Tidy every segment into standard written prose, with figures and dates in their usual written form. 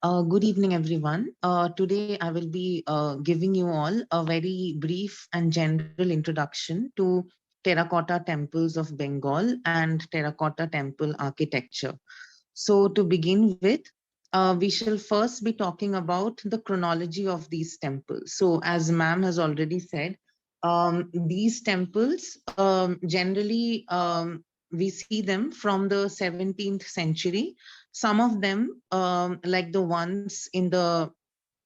Good evening, everyone. Today, I will be giving you all a very brief and general introduction to terracotta temples of Bengal and terracotta temple architecture. So to begin with, we shall first be talking about the chronology of these temples. So as ma'am has already said, these temples generally we see them from the 17th century. Some of them, like the ones in the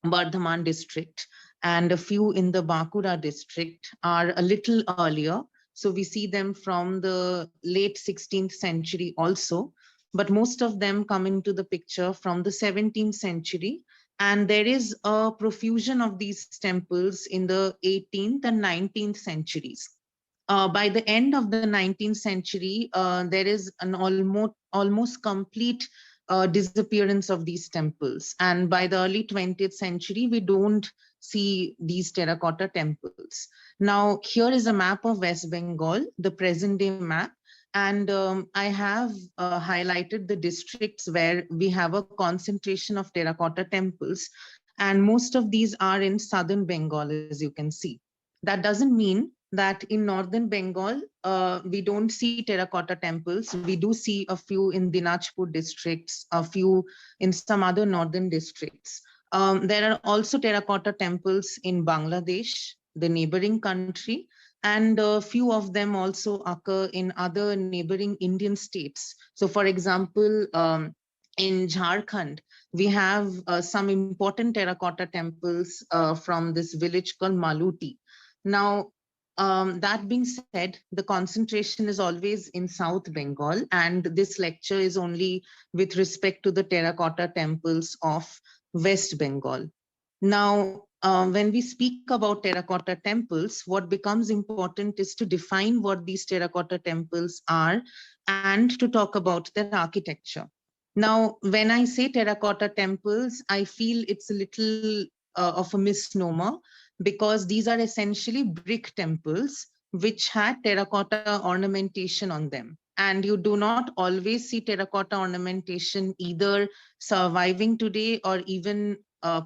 Bardhaman district and a few in the Bankura district, are a little earlier. So we see them from the late 16th century also, but most of them come into the picture from the 17th century. And there is a profusion of these temples in the 18th and 19th centuries. By the end of the 19th century, there is an almost complete disappearance of these temples. And by the early 20th century, we don't see these terracotta temples. Now, here is a map of West Bengal, the present day map. And I have highlighted the districts where we have a concentration of terracotta temples. And most of these are in southern Bengal, as you can see. That doesn't mean that in northern Bengal, we don't see terracotta temples. We do see a few in Dinajpur districts, a few in some other northern districts. There are also terracotta temples in Bangladesh, the neighboring country, and a few of them also occur in other neighboring Indian states. So for example, in Jharkhand, we have some important terracotta temples from this village called Maluti. Now, that being said, the concentration is always in South Bengal, and this lecture is only with respect to the terracotta temples of West Bengal. Now, when we speak about terracotta temples, what becomes important is to define what these terracotta temples are and to talk about their architecture. Now, when I say terracotta temples, I feel it's a little of a misnomer because these are essentially brick temples which had terracotta ornamentation on them. And you do not always see terracotta ornamentation either surviving today or even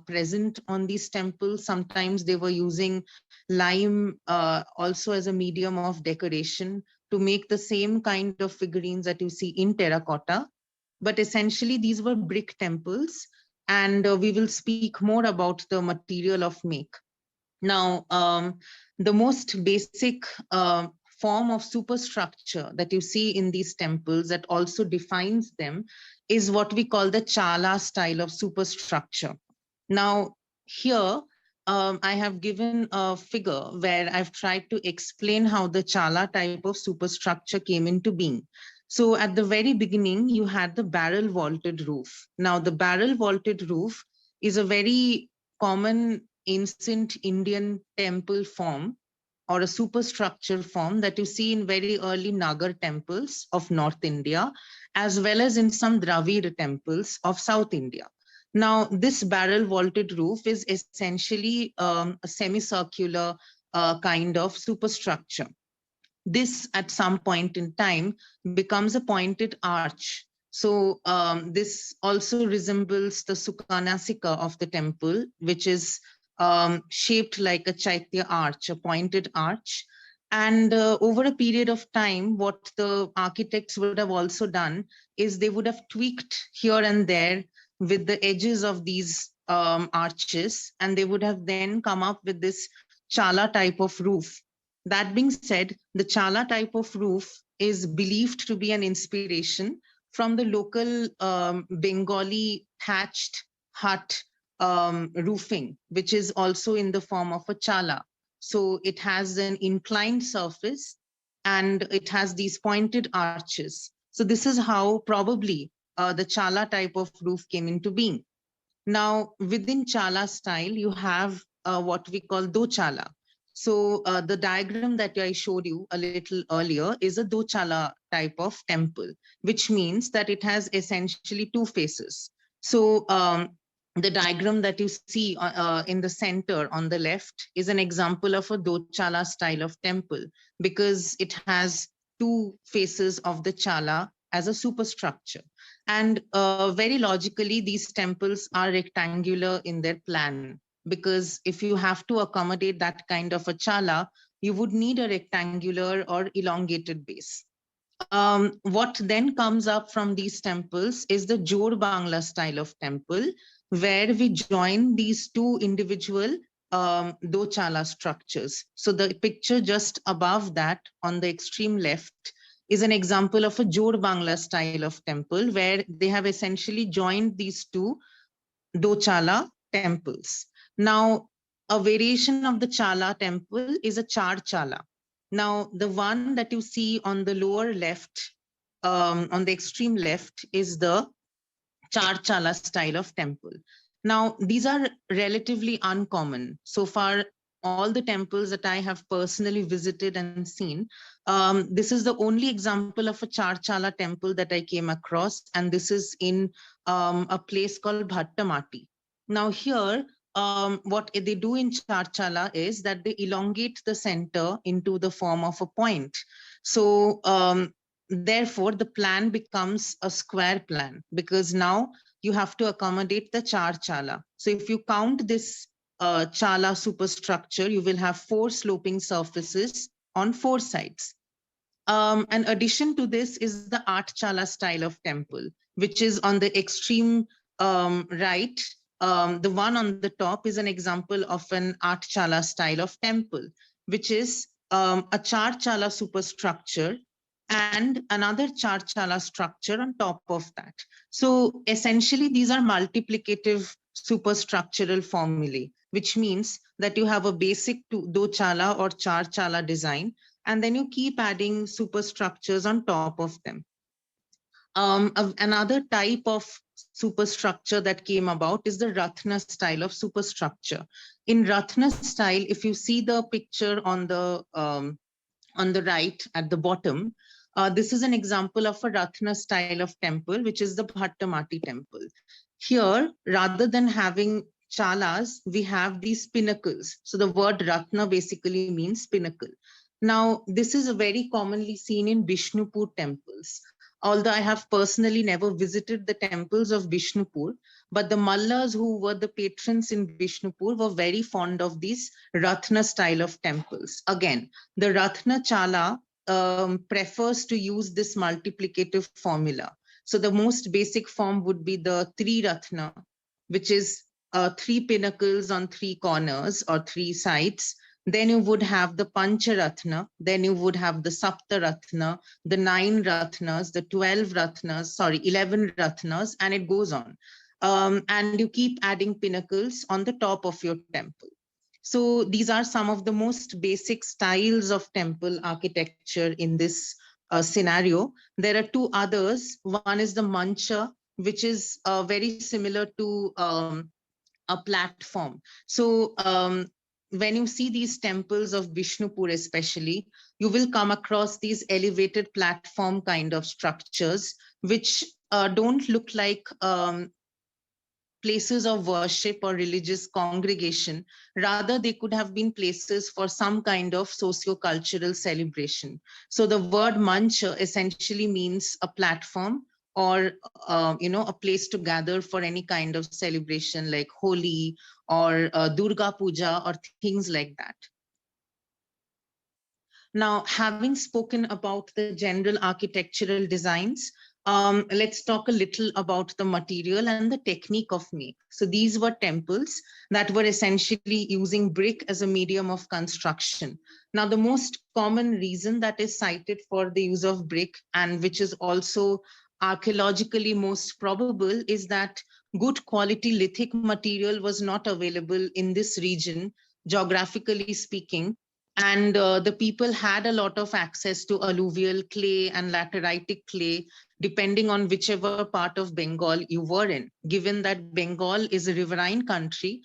present on these temples. Sometimes they were using lime also as a medium of decoration to make the same kind of figurines that you see in terracotta. But essentially, these were brick temples, and we will speak more about the material of make. Now, the most basic form of superstructure that you see in these temples that also defines them is what we call the Chala style of superstructure. Now, here, I have given a figure where I've tried to explain how the Chala type of superstructure came into being. So at the very beginning, you had the barrel vaulted roof. Now, the barrel vaulted roof is a very common ancient Indian temple form or a superstructure form that you see in very early Nagar temples of North India, as well as in some Dravid temples of South India. Now, this barrel vaulted roof is essentially a semicircular kind of superstructure. This, at some point in time, becomes a pointed arch. So this also resembles the Sukhanasika of the temple, which is shaped like a Chaitya arch, a pointed arch. And over a period of time, what the architects would have also done is they would have tweaked here and there with the edges of these arches, and they would have then come up with this chala type of roof. That being said, the chala type of roof is believed to be an inspiration from the local Bengali thatched hut roofing, which is also in the form of a chala. So it has an inclined surface and it has these pointed arches. So this is how probably the chala type of roof came into being. Now, within chala style, you have what we call dochala. So the diagram that I showed you a little earlier is a dochala type of temple, which means that it has essentially two faces. So the diagram that you see in the center on the left is an example of a dochala style of temple because it has two faces of the chala as a superstructure. And very logically, these temples are rectangular in their plan, because if you have to accommodate that kind of a chala, you would need a rectangular or elongated base. What then comes up from these temples is the Jor Bangla style of temple, where we join these two individual do chala structures. So the picture just above that on the extreme left is an example of a Jor Bangla style of temple, where they have essentially joined these two do chala temples. Now, a variation of the chala temple is a char chala. Now, the one that you see on the lower left, on the extreme left, is the char chala style of temple. Now, these are relatively uncommon. So far, all the temples that I have personally visited and seen, this is the only example of a char chala temple that I came across, and this is in a place called Bhattamati. Now here, what they do in char chala is that they elongate the center into the form of a point. So therefore, the plan becomes a square plan, because now you have to accommodate the char chala. So if you count this chala superstructure, you will have 4 sloping surfaces on 4 sides. An addition to this is the ARCHAEOLOGICAL style of temple, which is on the extreme right. The one on the top is an example of an ARCHAEOLOGICAL style of temple, which is a char chala superstructure and another char chala structure on top of that. So essentially, these are multiplicative superstructural formulae, which means that you have a basic do chala or char chala design, and then you keep adding superstructures on top of them. Another type of superstructure that came about is the Ratna style of superstructure. In Ratna style, if you see the picture on the right at the bottom, this is an example of a Ratna style of temple, which is the Bhattamati temple. Here, rather than having chalas, we have these pinnacles. So the word Ratna basically means pinnacle. Now, this is a very commonly seen in Bishnupur temples. Although I have personally never visited the temples of Bishnupur, but the Mallas who were the patrons in Bishnupur were very fond of these Ratna style of temples. Again, the Ratna Chala prefers to use this multiplicative formula. So the most basic form would be the Tri Ratna, which is 3 pinnacles on 3 corners or 3 sides. Then you would have the Pancharatna, then you would have the Saptaratna, the 9 Ratnas, the 12 Ratnas, sorry, 11 Ratnas, and it goes on. And you keep adding pinnacles on the top of your temple. So these are some of the most basic styles of temple architecture in this scenario. There are 2 others. One is the Mancha, which is very similar to a platform. So when you see these temples of Bishnupur especially, you will come across these elevated platform kind of structures, which don't look like places of worship or religious congregation. Rather, they could have been places for some kind of socio-cultural celebration. So the word mancha essentially means a platform or a place to gather for any kind of celebration like Holi or Durga Puja or things like that. Now, having spoken about the general architectural designs, let's talk a little about the material and the technique of make. So these were temples that were essentially using brick as a medium of construction. Now, the most common reason that is cited for the use of brick, and which is also archaeologically most probable, is that good quality lithic material was not available in this region, geographically speaking. And the people had a lot of access to alluvial clay and lateritic clay, depending on whichever part of Bengal you were in. Given that Bengal is a riverine country,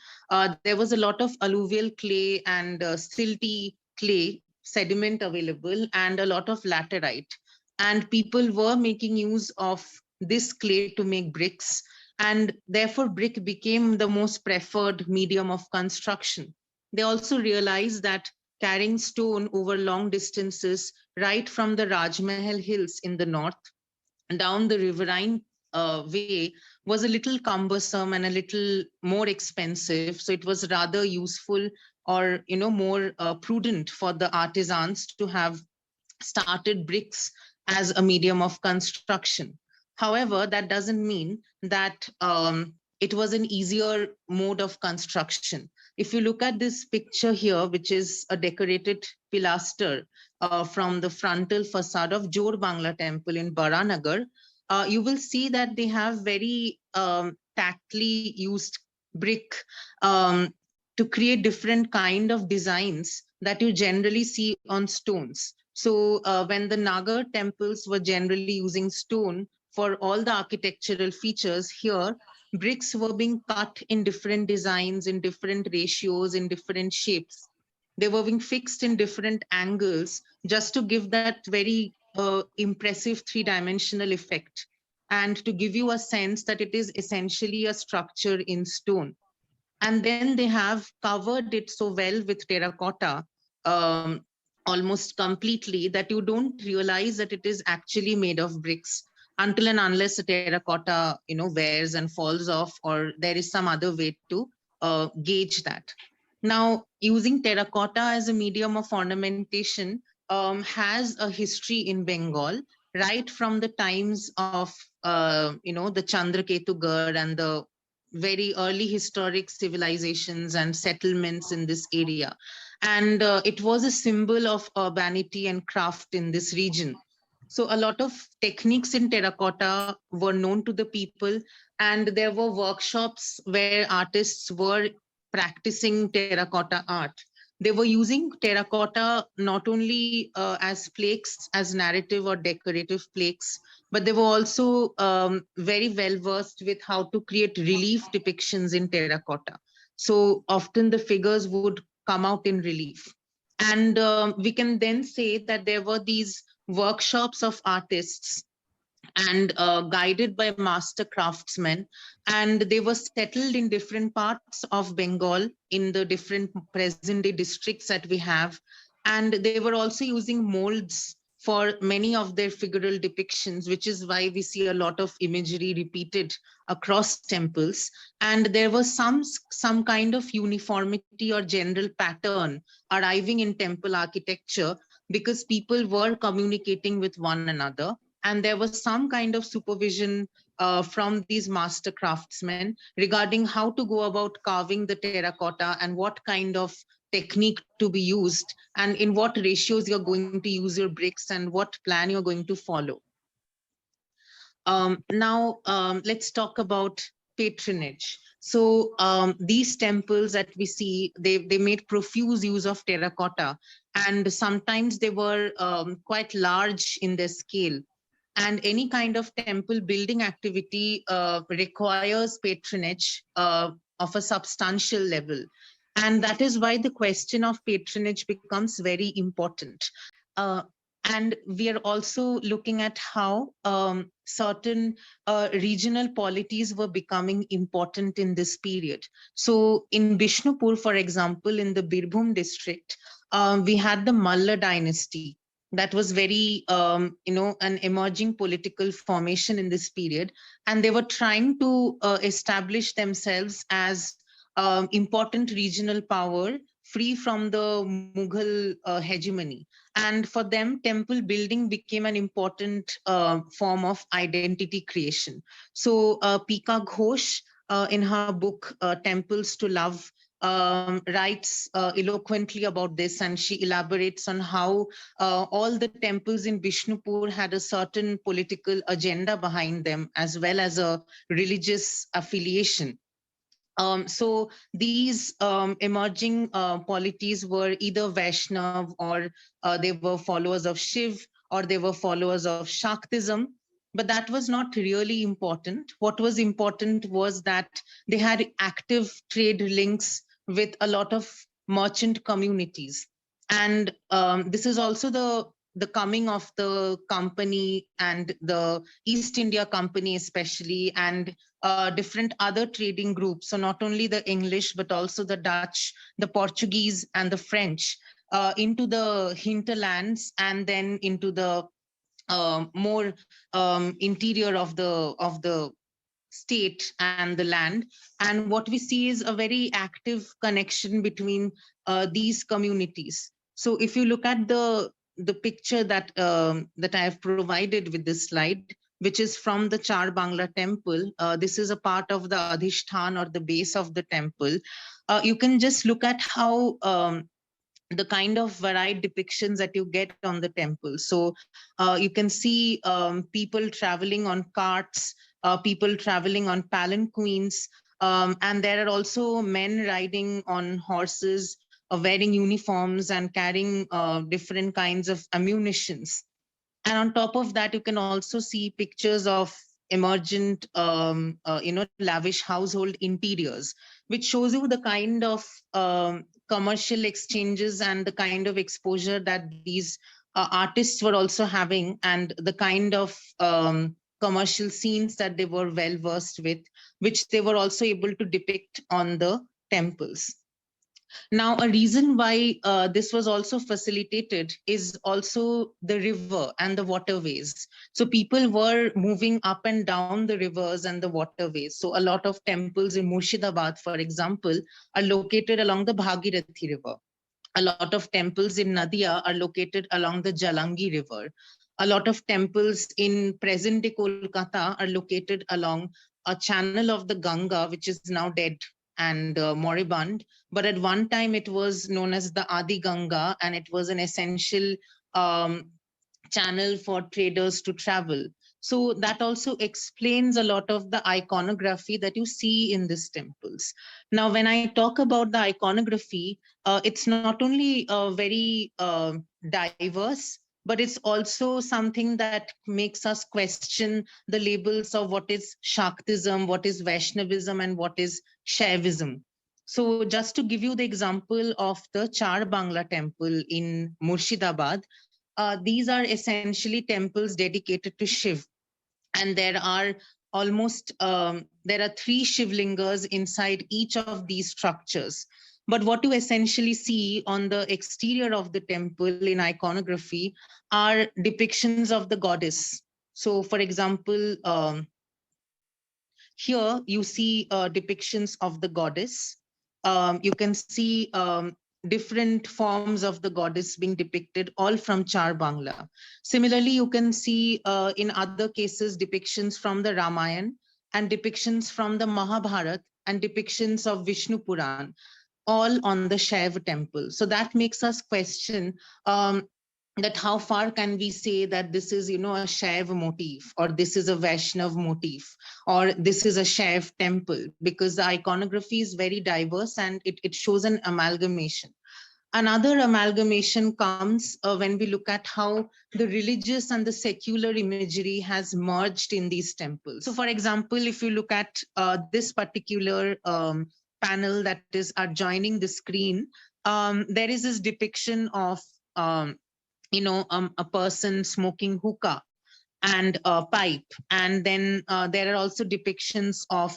there was a lot of alluvial clay and silty clay sediment available and a lot of laterite. And people were making use of this clay to make bricks. And therefore, brick became the most preferred medium of construction. They also realized that carrying stone over long distances, right from the Rajmahal hills in the north down the riverine way was a little cumbersome and a little more expensive. So it was rather useful, or more prudent for the artisans to have started bricks as a medium of construction. However, that doesn't mean that it was an easier mode of construction. If you look at this picture here, which is a decorated pilaster from the frontal facade of Jor Bangla Temple in Baranagar, you will see that they have very tactly used brick to create different kind of designs that you generally see on stones. So when the Nagar temples were generally using stone for all the architectural features, here bricks were being cut in different designs, in different ratios, in different shapes. They were being fixed in different angles just to give that very impressive three-dimensional effect, and to give you a sense that it is essentially a structure in stone. And then they have covered it so well with terracotta, um, almost completely, that you don't realize that it is actually made of bricks until and unless the terracotta wears and falls off, or there is some other way to gauge that. Now, using terracotta as a medium of ornamentation has a history in Bengal right from the times of the Chandraketu Garh and the very early historic civilizations and settlements in this area. And it was a symbol of urbanity and craft in this region. So a lot of techniques in terracotta were known to the people, and there were workshops where artists were practicing terracotta art. They were using terracotta not only as plaques, as narrative or decorative plaques, but they were also very well versed with how to create relief depictions in terracotta. So often the figures would come out in relief. And we can then say that there were these workshops of artists and guided by master craftsmen, and they were settled in different parts of Bengal in the different present day districts that we have. And they were also using molds for many of their figural depictions, which is why we see a lot of imagery repeated across temples. And there was some kind of uniformity or general pattern arriving in temple architecture, because people were communicating with one another, and there was some kind of supervision from these master craftsmen regarding how to go about carving the terracotta and what kind of technique to be used and in what ratios you're going to use your bricks and what plan you're going to follow. Now, let's talk about patronage. So these temples that we see, they made profuse use of terracotta, and sometimes they were quite large in their scale. And any kind of temple building activity requires patronage of a substantial level. And that is why the question of patronage becomes very important. Uh, and we are also looking at how certain regional polities were becoming important in this period. So in Bishnupur, for example, in the Birbhum district, we had the Malla dynasty that was very, an emerging political formation in this period. And they were trying to establish themselves as important regional power, free from the Mughal hegemony. And for them, temple building became an important form of identity creation. So Pika Ghosh, in her book, Temples to Love, writes eloquently about this, and she elaborates on how all the temples in Bishnupur had a certain political agenda behind them, as well as a religious affiliation. So these emerging polities were either Vaishnav, or they were followers of Shiv, or they were followers of Shaktism. But that was not really important. What was important was that they had active trade links with a lot of merchant communities. And this is also the coming of the company and the East India Company especially, and different other trading groups. So not only the English, but also the Dutch, the Portuguese, and the French into the hinterlands, and then into the more interior of the state and the land. And what we see is a very active connection between these communities. So if you look at the picture that I have provided with this slide, which is from the Char Bangla temple, this is a part of the Adhishthan or the base of the temple. You can just look at how the kind of varied depictions that you get on the temple. So you can see people traveling on carts, people traveling on palanquins, and there are also men riding on horses, wearing uniforms and carrying different kinds of ammunitions. And on top of that, you can also see pictures of emergent, lavish household interiors, which shows you the kind of commercial exchanges and the kind of exposure that these artists were also having, and the kind of commercial scenes that they were well versed with, which they were also able to depict on the temples. Now, a reason why this was also facilitated is also the river and the waterways. So people were moving up and down the rivers and the waterways. So a lot of temples in Murshidabad, for example, are located along the Bhagirathi River. A lot of temples in Nadia are located along the Jalangi River. A lot of temples in present-day Kolkata are located along a channel of the Ganga, which is now dead and moribund. But at one time, it was known as the Adi Ganga, and it was an essential um, channel for traders to travel. So that also explains a lot of the iconography that you see in these temples. Now, when I talk about the iconography, it's not only very diverse, but it's also something that makes us question the labels of what is Shaktism, what is Vaishnavism, and what is Shaivism. So just to give you the example of the Char Bangla temple in Murshidabad, these are essentially temples dedicated to Shiv, and there are there are 3 Shivlingas inside each of these structures. But what you essentially see on the exterior of the temple in iconography are depictions of the goddess. So, for example, here you see depictions of the goddess. You can see different forms of the goddess being depicted, all from Char Bangla. Similarly, you can see in other cases depictions from the Ramayana and depictions from the Mahabharata and depictions of Vishnu Puran, all on the Shaiva temple. So that makes us question that how far can we say that this is, a Shaiva motif, or this is a Vaishnav motif, or this is a Shaiv temple, because the iconography is very diverse and it shows an amalgamation. Another amalgamation comes when we look at how the religious and the secular imagery has merged in these temples. So for example, if you look at this particular panel that is adjoining the screen, there is this depiction of a person smoking hookah and a pipe. And then there are also depictions of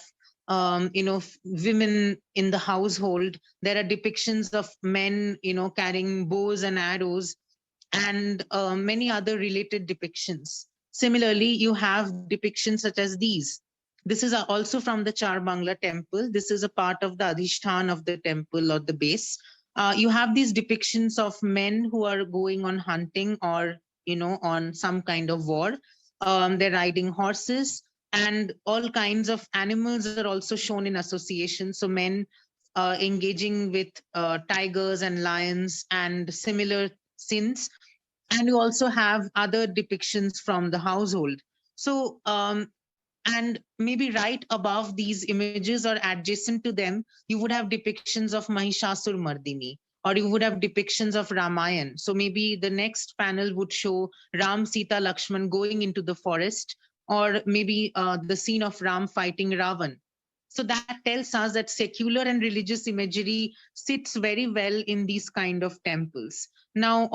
women in the household. There are depictions of men, carrying bows and arrows, and many other related depictions. Similarly, you have depictions such as these. This is also from the Char Bangla temple. This is a part of the Adhishthan of the temple or the base. You have these depictions of men who are going on hunting or, on some kind of war. They're riding horses, and all kinds of animals are also shown in association. So men engaging with tigers and lions and similar scenes. And you also have other depictions from the household. So, and maybe right above these images or adjacent to them, you would have depictions of Mahishasur Mardini, or you would have depictions of Ramayan. So maybe the next panel would show Ram, Sita, Lakshman going into the forest, or maybe the scene of Ram fighting Ravan. So that tells us that secular and religious imagery sits very well in these kind of temples. Now,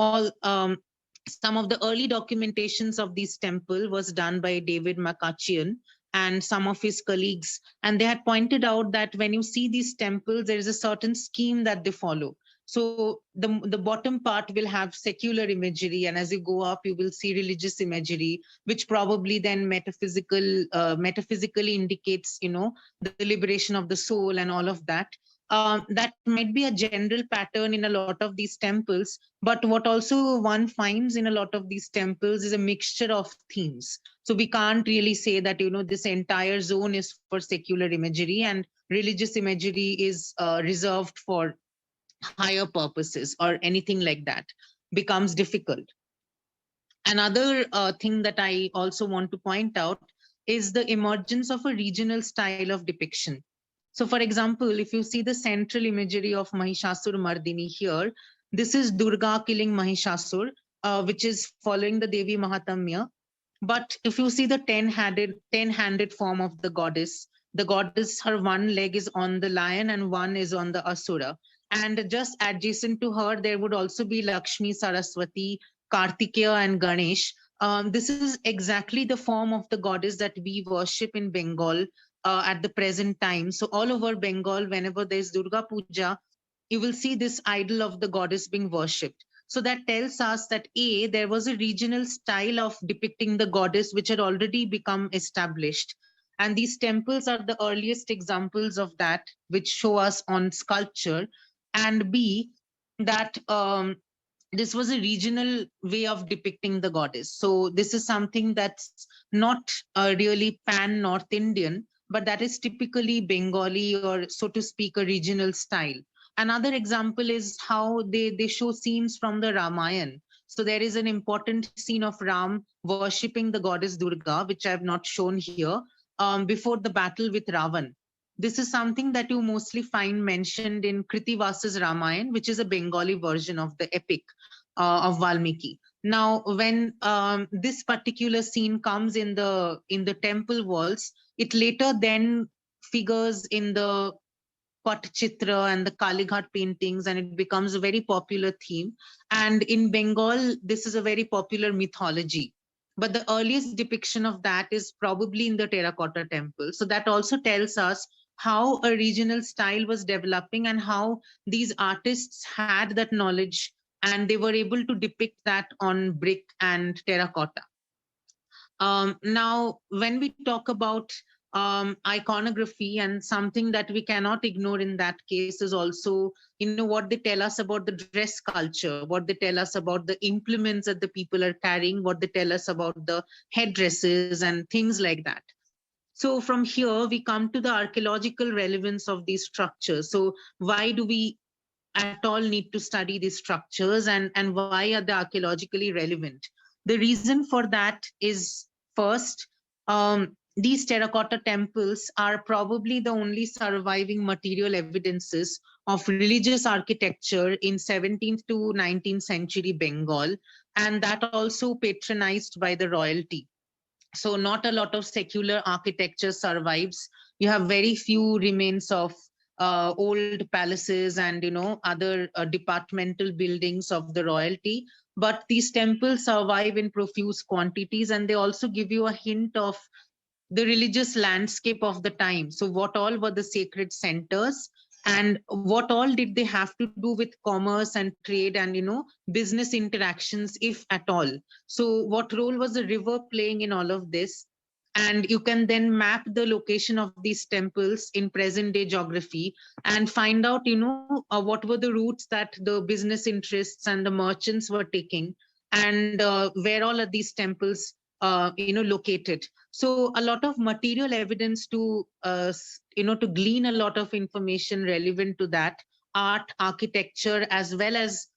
some of the early documentations of this temple was done by David McCutcheon and some of his colleagues. And they had pointed out that when you see these temples, there is a certain scheme that they follow. So the bottom part will have secular imagery, and as you go up, you will see religious imagery, which probably then metaphysically indicates, the liberation of the soul and all of that. That might be a general pattern in a lot of these temples, but what also one finds in a lot of these temples is a mixture of themes. So we can't really say that, this entire zone is for secular imagery and religious imagery is reserved for higher purposes or anything like that. Becomes difficult. Another thing that I also want to point out is the emergence of a regional style of depiction. So, for example, if you see the central imagery of Mahishasur Mardini here, this is Durga killing Mahishasur, which is following the Devi Mahatamya. But if you see the ten-handed form of the goddess, her one leg is on the lion and one is on the asura. And just adjacent to her, there would also be Lakshmi, Saraswati, Kartikeya, and Ganesh. This is exactly the form of the goddess that we worship in Bengal at the present time. So all over Bengal, whenever there's Durga Puja, you will see this idol of the goddess being worshipped. So that tells us that A, there was a regional style of depicting the goddess which had already become established. And these temples are the earliest examples of that, which show us on sculpture. And B, that this was a regional way of depicting the goddess. So this is something that's not really pan North Indian, but that is typically Bengali, or so to speak, a regional style. Another example is how they show scenes from the Ramayana. So there is an important scene of Ram worshipping the goddess Durga, which I have not shown here, before the battle with Ravan. This is something that you mostly find mentioned in Kritivasa's Ramayana, which is a Bengali version of the epic of Valmiki. Now, when this particular scene comes in the temple walls, it later then figures in the Patchitra and the Kalighat paintings, and it becomes a very popular theme. And in Bengal, this is a very popular mythology. But the earliest depiction of that is probably in the Terracotta temple. So that also tells us how a regional style was developing and how these artists had that knowledge and they were able to depict that on brick and terracotta. Now, when we talk about iconography, and something that we cannot ignore in that case is also, what they tell us about the dress culture, what they tell us about the implements that the people are carrying, what they tell us about the headdresses and things like that. So from here, we come to the archaeological relevance of these structures. So why do we at all need to study these structures, and why are they archaeologically relevant? The reason for that is, first, these terracotta temples are probably the only surviving material evidences of religious architecture in 17th to 19th century Bengal, and that also patronized by the royalty. So not a lot of secular architecture survives. You have very few remains of old palaces and other departmental buildings of the royalty, but these temples survive in profuse quantities, and they also give you a hint of the religious landscape of the time. So what all were the sacred centers, and what all did they have to do with commerce and trade and business interactions, if at all? So what role was the river playing in all of this? And you can then map the location of these temples in present day geography and find out what were the routes that the business interests and the merchants were taking, and where all are these temples located. So a lot of material evidence to to glean a lot of information relevant to that art, architecture, as well as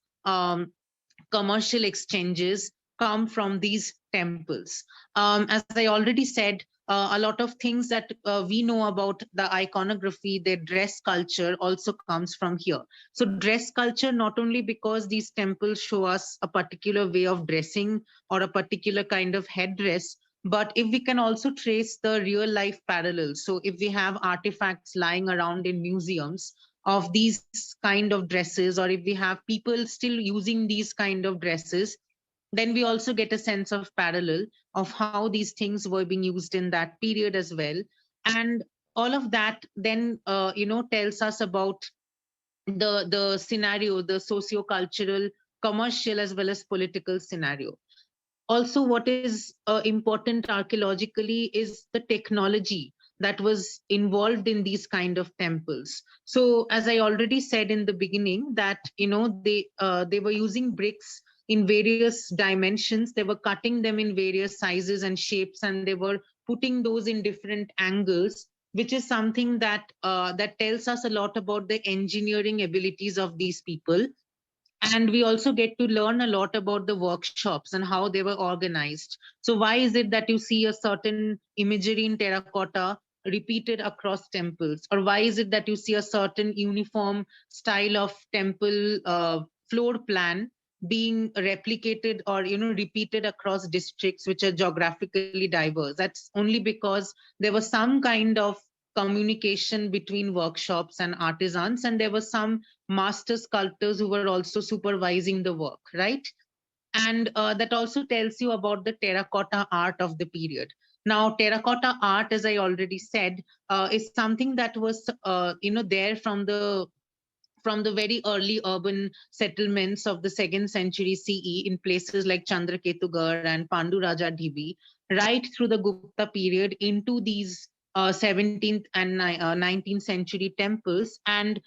commercial exchanges come from these temples. As I already said, a lot of things that we know about the iconography, their dress culture, also comes from here. So dress culture, not only because these temples show us a particular way of dressing or a particular kind of headdress, but if we can also trace the real life parallels. So if we have artifacts lying around in museums of these kind of dresses, or if we have people still using these kind of dresses, then we also get a sense of parallel of how these things were being used in that period as well. And all of that then tells us about the scenario, the socio-cultural, commercial, as well as political scenario. Also, what is important archaeologically is the technology that was involved in these kind of temples. So as I already said in the beginning, that they were using bricks in various dimensions. They were cutting them in various sizes and shapes, and they were putting those in different angles, which is something that that tells us a lot about the engineering abilities of these people. And we also get to learn a lot about the workshops and how they were organized. So why is it that you see a certain imagery in terracotta repeated across temples, or why is it that you see a certain uniform style of temple floor plan being replicated or repeated across districts which are geographically diverse? That's only because there was some kind of communication between workshops and artisans, and there were some master sculptors who were also supervising the work, right? And that also tells you about the terracotta art of the period. Now, terracotta art, as I already said, is something that was there from the very early urban settlements of the 2nd century CE in places like Chandraketugarh and Panduraja Dhibi, right through the Gupta period into these 17th and 19th century temples. And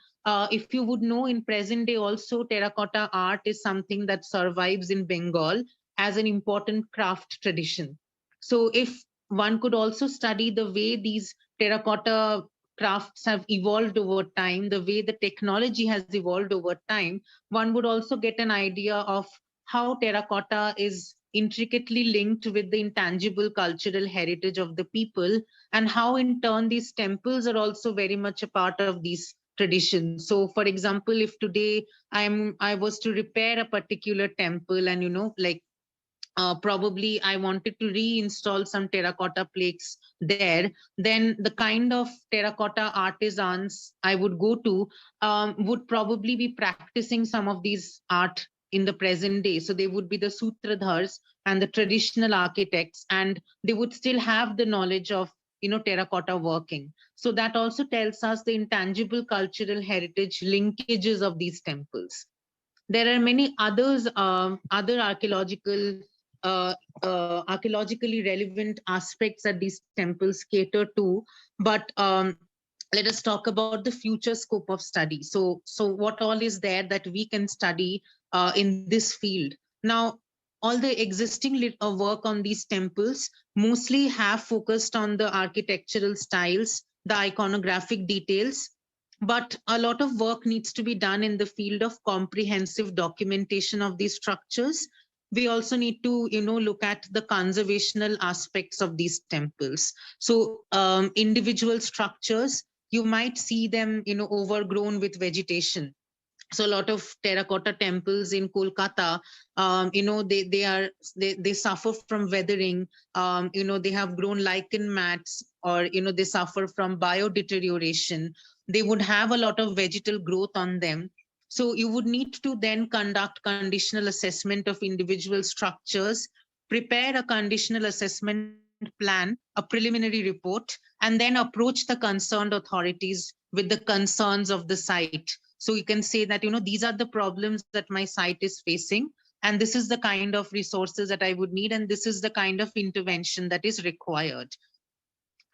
if you would know, in present day also, terracotta art is something that survives in Bengal as an important craft tradition. So if one could also study the way these terracotta crafts have evolved over time, the way the technology has evolved over time, one would also get an idea of how terracotta is intricately linked with the intangible cultural heritage of the people, and how in turn these temples are also very much a part of these traditions. So for example, if today I was to repair a particular temple, and like probably I wanted to reinstall some terracotta plaques there, then the kind of terracotta artisans I would go to would probably be practicing some of these art in the present day. So they would be the sutradhars and the traditional architects, and they would still have the knowledge of terracotta working. So that also tells us the intangible cultural heritage linkages of these temples. There are many other archaeologically relevant aspects that these temples cater to, but let us talk about the future scope of study. So what all is there that we can study in this field now? All the existing work on these temples mostly have focused on the architectural styles, the iconographic details, but a lot of work needs to be done in the field of comprehensive documentation of these structures. We also need to look at the conservational aspects of these temples. So individual structures, you might see them overgrown with vegetation. So a lot of terracotta temples in Kolkata, they suffer from weathering. They have grown lichen mats, or they suffer from biodeterioration. They would have a lot of vegetal growth on them. So you would need to then conduct conditional assessment of individual structures, prepare a conditional assessment plan, a preliminary report, and then approach the concerned authorities with the concerns of the site. So you can say that these are the problems that my site is facing, and this is the kind of resources that I would need, and this is the kind of intervention that is required.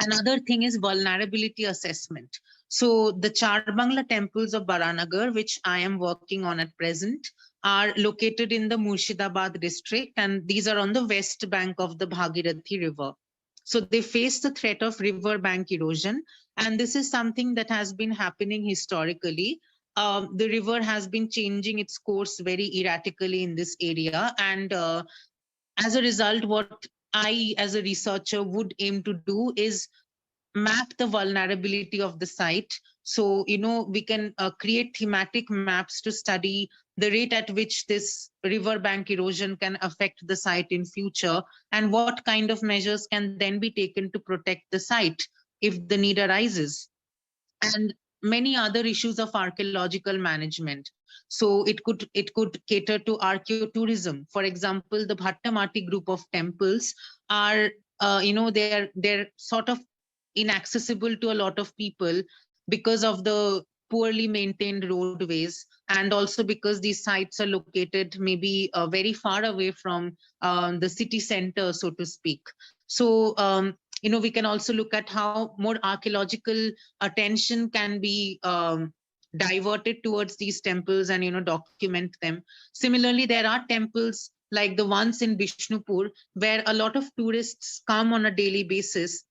Another thing is vulnerability assessment. So the Charbangla temples of Baranagar, which I am working on at present, are located in the Murshidabad district, and these are on the west bank of the Bhagirathi river. So they face the threat of river bank erosion, and this is something that has been happening historically. The river has been changing its course very erratically in this area, and as a result, what I, as a researcher, would aim to do is map the vulnerability of the site. So, we can create thematic maps to study the rate at which this riverbank erosion can affect the site in future, and what kind of measures can then be taken to protect the site if the need arises. And many other issues of archaeological management. So it could cater to archaeotourism. For example, the Bhattamati group of temples are they're sort of inaccessible to a lot of people because of the poorly maintained roadways, and also because these sites are located maybe very far away from the city center, so to speak. So we can also look at how more archaeological attention can be diverted towards these temples and document them. Similarly, there are temples like the ones in Bishnupur where a lot of tourists come on a daily basis,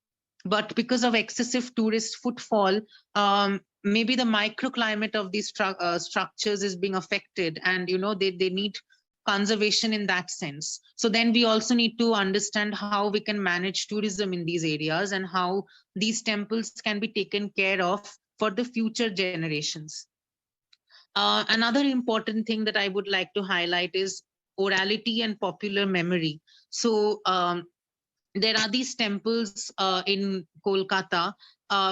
but because of excessive tourist footfall, maybe the microclimate of these structures is being affected, and they need conservation in that sense. So then we also need to understand how we can manage tourism in these areas and how these temples can be taken care of for the future generations. Another important thing that I would like to highlight is orality and popular memory. So there are these temples in Kolkata,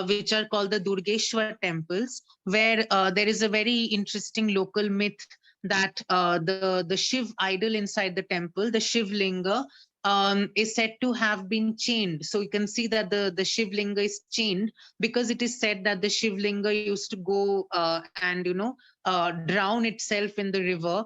which are called the Durgeshwar temples, where there is a very interesting local myth that the Shiv idol inside the temple, the Shiv Linga, is said to have been chained. So you can see that the Shiv Linga is chained because it is said that the Shiv Linga used to go and drown itself in the river,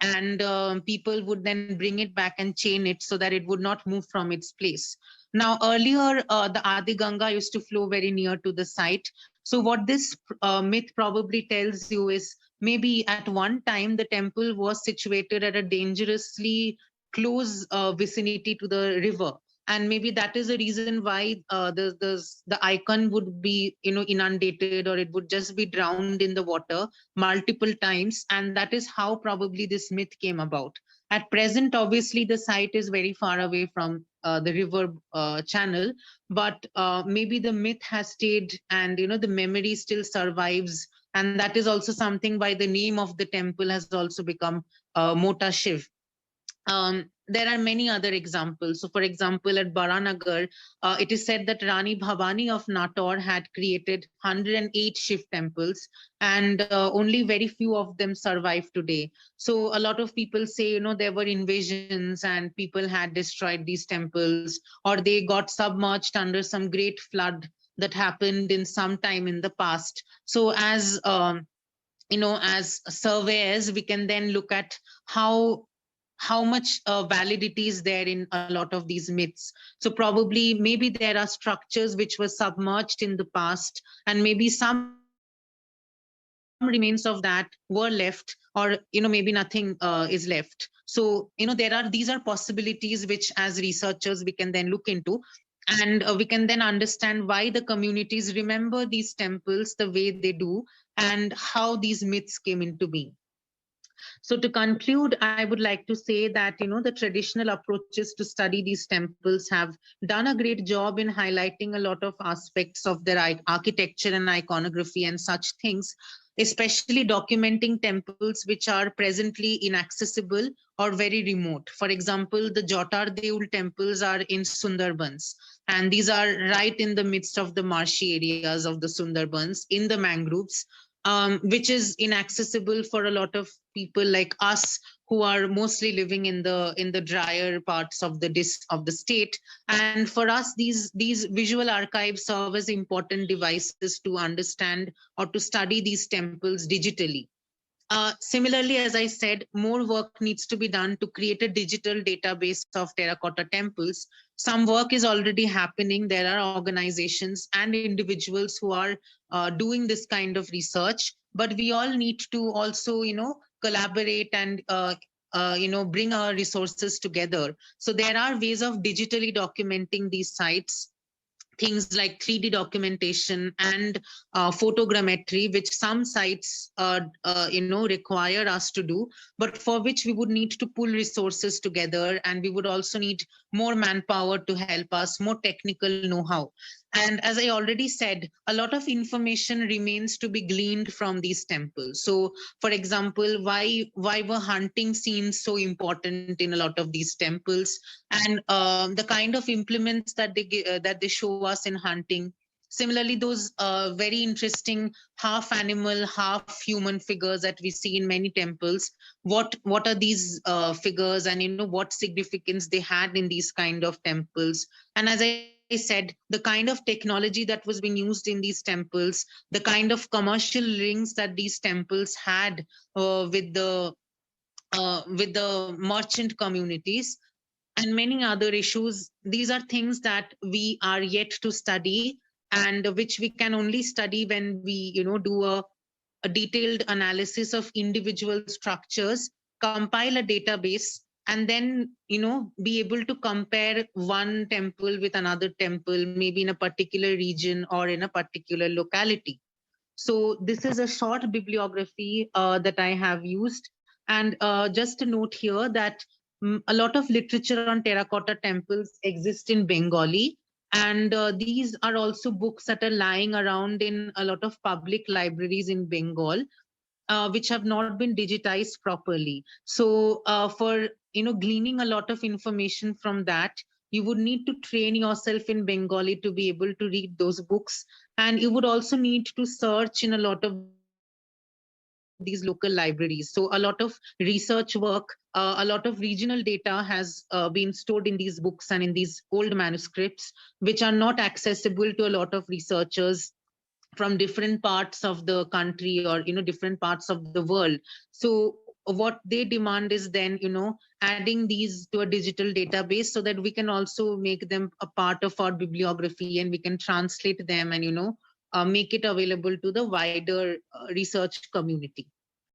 and people would then bring it back and chain it so that it would not move from its place. Now, earlier, the Adi Ganga used to flow very near to the site. So what this myth probably tells you is maybe at one time the temple was situated at a dangerously close vicinity to the river, and maybe that is the reason why the icon would be inundated, or it would just be drowned in the water multiple times, and that is how probably this myth came about. At present, obviously the site is very far away from the river channel, but maybe the myth has stayed, and the memory still survives, and that is also something why the name of the temple has also become Mota Shiv. There are many other examples. So, for example, at Baranagar, it is said that Rani Bhavani of Nator had created 108 Shiv temples, and only very few of them survive today. So, a lot of people say, there were invasions and people had destroyed these temples, or they got submerged under some great flood that happened in some time in the past. So, as surveyors, we can then look at how much validity is there in a lot of these myths. So probably maybe there are structures which were submerged in the past, and maybe some remains of that were left, or maybe nothing is left. So these are possibilities which as researchers we can then look into, and we can then understand why the communities remember these temples the way they do, and how these myths came into being. So to conclude, I would like to say that the traditional approaches to study these temples have done a great job in highlighting a lot of aspects of their architecture and iconography and such things, especially documenting temples which are presently inaccessible or very remote. For example, the Jotar Deul temples are in Sundarbans, and these are right in the midst of the marshy areas of the Sundarbans in the mangroves, which is inaccessible for a lot of people like us who are mostly living in the drier parts of the state. And for us, these visual archives serve as important devices to understand or to study these temples digitally. Similarly, as I said, more work needs to be done to create a digital database of terracotta temples. Some work is already happening. There are organizations and individuals who are doing this kind of research, but we all need to also, collaborate and bring our resources together. So there are ways of digitally documenting these sites, things like 3D documentation and photogrammetry, which some sites require us to do, but for which we would need to pull resources together, and we would also need more manpower to help us, more technical know-how. And as I already said, a lot of information remains to be gleaned from these temples. So, for example, why were hunting scenes so important in a lot of these temples, and the kind of implements that they show us in hunting. Similarly, those very interesting half animal, half human figures that we see in many temples. What are these figures, and what significance they had in these kind of temples? And as I said, said, the kind of technology that was being used in these temples, the kind of commercial links that these temples had with the merchant communities, and many other issues. These are things that we are yet to study, and which we can only study when we, do a detailed analysis of individual structures, compile a database, and then, be able to compare one temple with another temple, maybe in a particular region or in a particular locality. So this is a short bibliography that I have used. And just a note here that a lot of literature on terracotta temples exist in Bengali. And these are also books that are lying around in a lot of public libraries in Bengal, which have not been digitized properly. So for gleaning a lot of information from that, you would need to train yourself in Bengali to be able to read those books, and you would also need to search in a lot of these local libraries. So a lot of research work, a lot of regional data has been stored in these books and in these old manuscripts, which are not accessible to a lot of researchers from different parts of the country, or different parts of the world. So what they demand is then, adding these to a digital database, so that we can also make them a part of our bibliography, and we can translate them, and make it available to the wider research community.